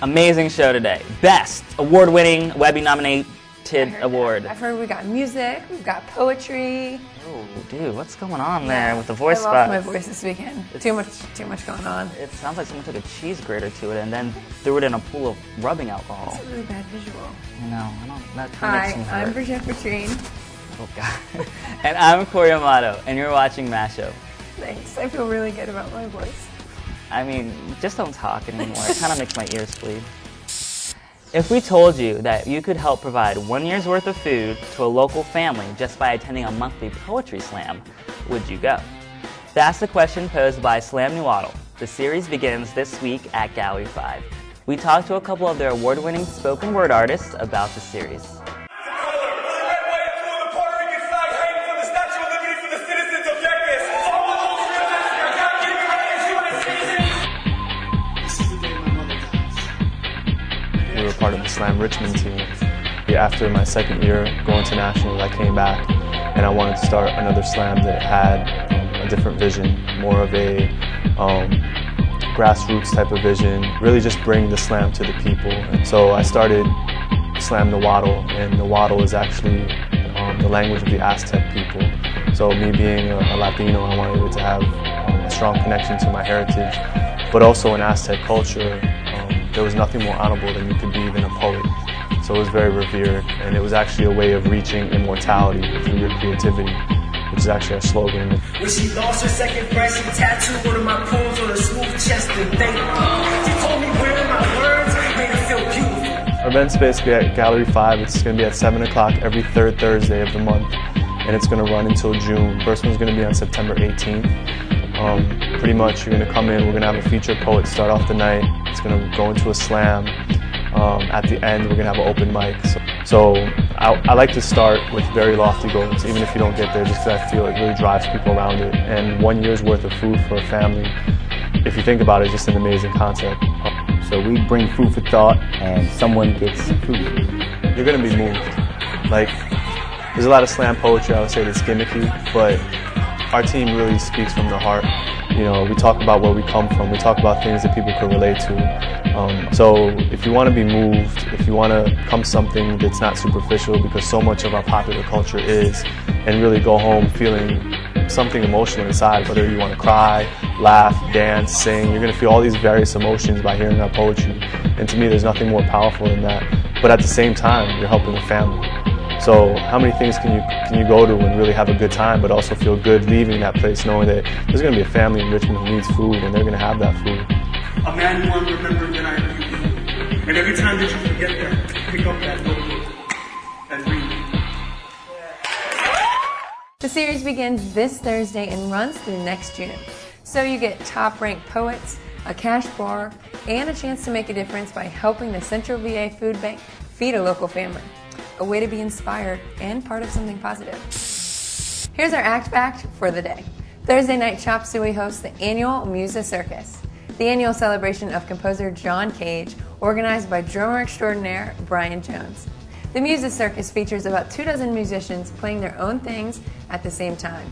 Amazing show today. Best award-winning Webby-nominated award. I've heard we got music, we've got poetry. Oh, dude, what's going on there with the voice I box? lost my voice this weekend. Too much going on. It sounds like someone took a cheese grater to it and then threw it in a pool of rubbing alcohol. It's a really bad visual. I know. That kind of Hi, makes me hurt. I'm Bridget Petrine. Oh God. And I'm Corey Amato, and you're watching MashUp. Thanks. I feel really good about my voice. I mean, just don't talk anymore. It kind of makes my ears bleed. If we told you that you could help provide 1 year's worth of food to a local family just by attending a monthly poetry slam, would you go? That's the question posed by Slam Nahuatl. The series begins this week at Gallery 5. We talked to a couple of their award-winning spoken word artists about the series. We were part of the Slam Richmond team. After my second year going to nationals, I came back and I wanted to start another slam that had a different vision, more of a grassroots type of vision, really just bring the slam to the people. And so I started Slam Nahuatl, and Nahuatl is actually the language of the Aztec people. So me being a Latino, I wanted it to have a strong connection to my heritage, but also in Aztec culture, there was nothing more honorable than you could be than a poet. So it was very revered, and it was actually a way of reaching immortality through your creativity, which is actually our slogan. When she lost her second breast, she tattooed one of my poems on her smooth chest and thanked me. She told me wearing my words made her feel beautiful. Our event's basically at Gallery 5. It's going to be at 7 o'clock every third Thursday of the month, and it's going to run until June. First one's going to be on September 18th. Pretty much you're going to come in, we're going to have a featured poet start off the night. It's going to go into a slam. At the end, we're going to have an open mic. So I like to start with very lofty goals, even if you don't get there, just because I feel it really drives people around it. And 1 year's worth of food for a family, if you think about it, is just an amazing concept. So we bring food for thought, and someone gets food. You're going to be moved. Like, there's a lot of slam poetry, I would say, that's gimmicky, but our team really speaks from the heart. You know, we talk about where we come from. We talk about things that people can relate to. So if you want to be moved, if you want to come something that's not superficial, because so much of our popular culture is, and really go home feeling something emotional inside, whether you want to cry, laugh, dance, sing, you're going to feel all these various emotions by hearing our poetry. And to me, there's nothing more powerful than that. But at the same time, you're helping a family. So how many things can you go to and really have a good time, but also feel good leaving that place knowing that there's going to be a family in Richmond who needs food, and they're going to have that food. A man who won't remember that I am you. And every time that you forget that, pick up that notebook and read. The series begins this Thursday and runs through next June. So you get top-ranked poets, a cash bar, and a chance to make a difference by helping the Central VA Food Bank feed a local family. A way to be inspired and part of something positive. Here's our act fact for the day. Thursday night, Chop Suey hosts the annual Musicircus, the annual celebration of composer John Cage, organized by drummer extraordinaire Brian Jones. The Musicircus features about 24 musicians playing their own things at the same time.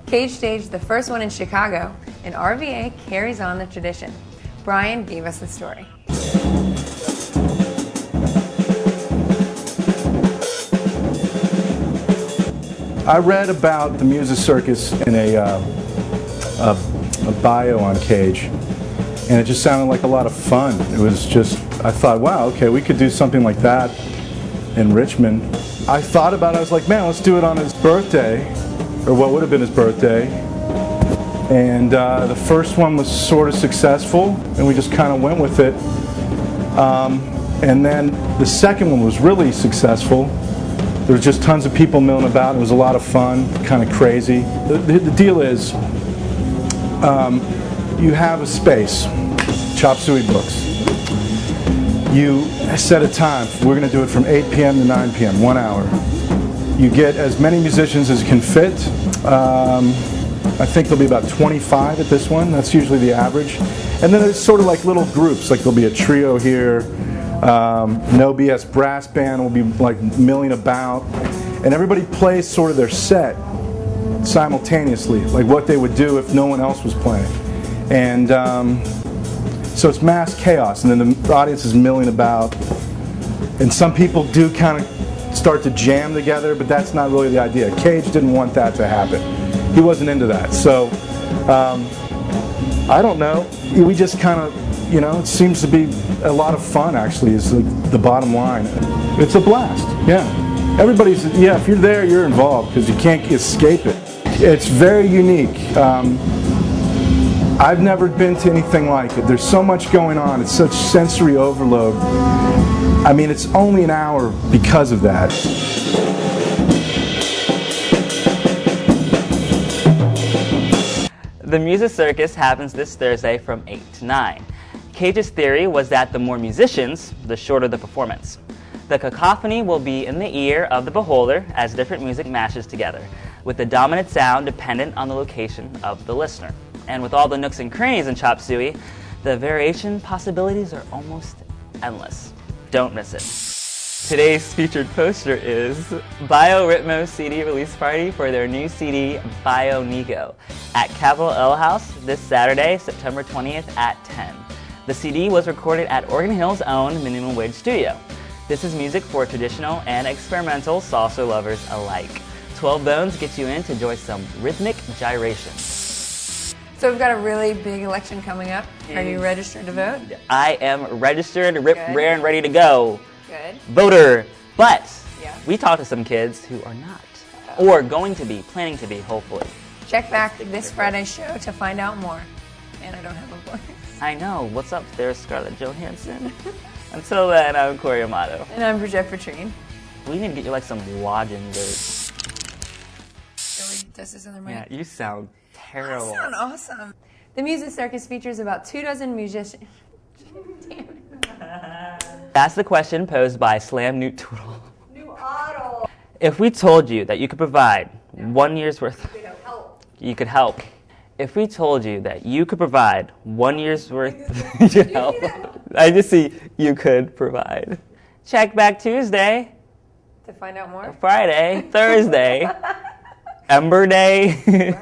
Cage staged the first one in Chicago, and RVA carries on the tradition. Brian gave us the story. I read about the Musicircus in a bio on Cage, and it just sounded like a lot of fun. It was just, I thought, wow, okay, we could do something like that in Richmond. I thought about it, I was like, man, let's do it on his birthday, or what would have been his birthday. And the first one was sort of successful, and we just kind of went with it. And then the second one was really successful. There was just tons of people milling about. It was a lot of fun, kind of crazy. The deal is, you have a space, Chop Suey Books. You set a time. We're going to do it from 8 p.m. to 9 p.m., 1 hour. You get as many musicians as can fit. I think there'll be about 25 at this one. That's usually the average. And then it's sort of like little groups, like there'll be a trio here. No BS brass band will be like milling about, and everybody plays sort of their set simultaneously, like what they would do if no one else was playing. And So it's mass chaos, and then the audience is milling about. And some people do kind of start to jam together, but that's not really the idea. Cage didn't want that to happen. He wasn't into that. So I don't know. We just kind of, it seems to be a lot of fun, actually, is the bottom line. It's a blast, yeah. If you're there, you're involved, because you can't escape it. It's very unique. I've never been to anything like it. There's so much going on. It's such sensory overload. I mean, it's only an hour because of that. The Musicircus happens this Thursday from 8 to 9. Cage's theory was that the more musicians, the shorter the performance. The cacophony will be in the ear of the beholder as different music mashes together, with the dominant sound dependent on the location of the listener. And with all the nooks and crannies in Chop Suey, the variation possibilities are almost endless. Don't miss it. Today's featured poster is BioRhythmo's CD release party for their new CD, BioNico, at Capitol L House this Saturday, September 20th at 10. The CD was recorded at Oregon Hill's own Minimum Wage studio. This is music for traditional and experimental salsa lovers alike. 12 Bones gets you in to enjoy some rhythmic gyration. So we've got a really big election coming up. Are you registered to vote? I am registered, rare, and ready to go. Good. Voter. But Yeah. we talked to some kids who are not, or going to be, planning to be, hopefully. Check back this Friday's show to find out more. And I don't have a voice. I know. What's up there, Scarlett Johansson? Until then, I'm Corey Amato. And I'm Bridget Petrine. We need to get you like some lozenges. This is in the mic. Yeah, you sound terrible. You sound awesome. The Musicircus features about 24 musicians. Damn it. That's the question posed by Slam Newt Tootle. Nahuatl. If we told you that you could provide 1 year's worth, you could help. If we told you that you could provide 1 year's worth, you could help. I just see you could provide. Check back Tuesday, To find out more? Friday, Thursday, Ember Day.